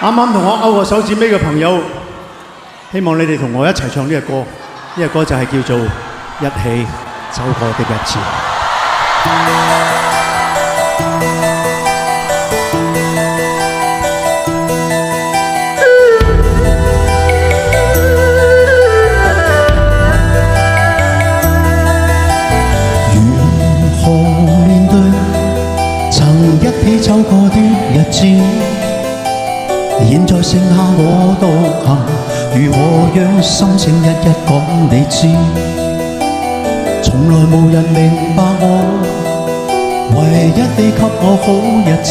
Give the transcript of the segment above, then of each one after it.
啱啱同我勾過手指尾嘅朋友，希望你哋同我一齊唱呢個歌。呢個歌就係叫做《一起走過的日子》。如何面對曾一起走過的日子？現在剩下我獨行，如何讓心聲一一講你知？從來無人明白我，唯一你給我好日子。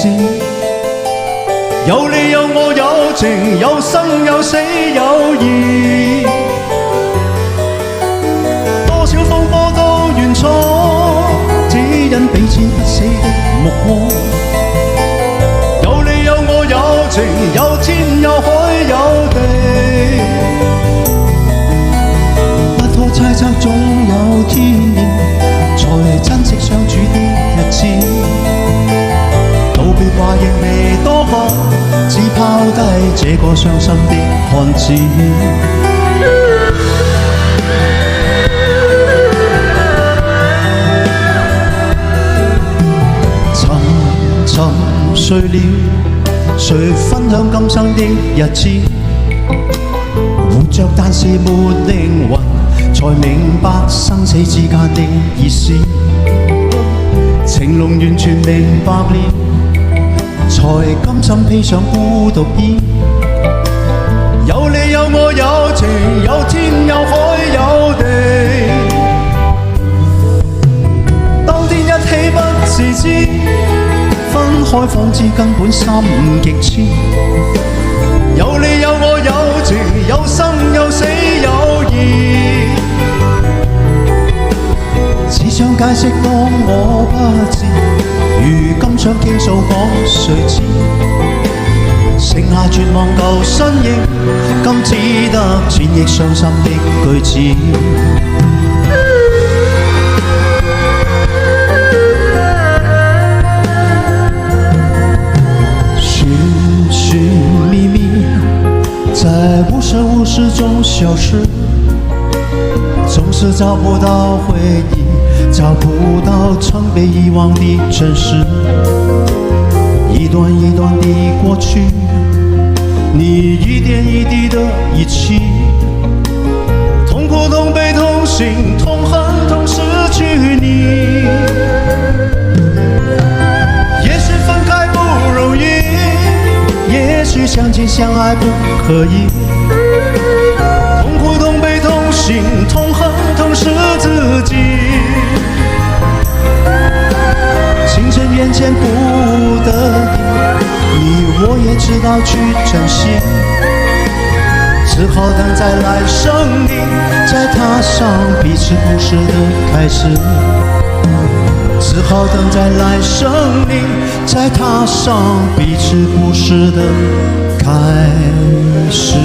有你有我有情有生有死有義，多少風波都願闖，只因彼此不死的目光。有你有我有情有天有海有地，不可猜測總有天意，才珍惜相處的日子。道別話亦未多講，只拋低這個傷心的漢子。沉睡了，誰分享今生的日子？活着但是沒靈魂，才明白生死之間的意思。情濃完全明白了，才甘心披上孤獨衣。有你有我有情有天有海有地，當天一起不自知，分開方知根本心極痴。有你有我有情有生有死有義，只想解釋當我不知，如今想傾訴講誰知？剩下絕望舊身影，今只得戰役傷心的句子。在无声无息中消失，总是找不到回忆，找不到曾被遗忘的真实。一段一段的过去，你一点一滴的遗弃，痛苦痛悲痛心痛恨痛失去你。也许分开不容易，也许相亲相爱不可以，痛苦痛悲痛心痛恨痛失自己。青春眼前不得已，你我也知道去珍惜，只好等在来生里，再踏上彼此故事的开始。只好等在来生里，再踏上彼此故事的开始。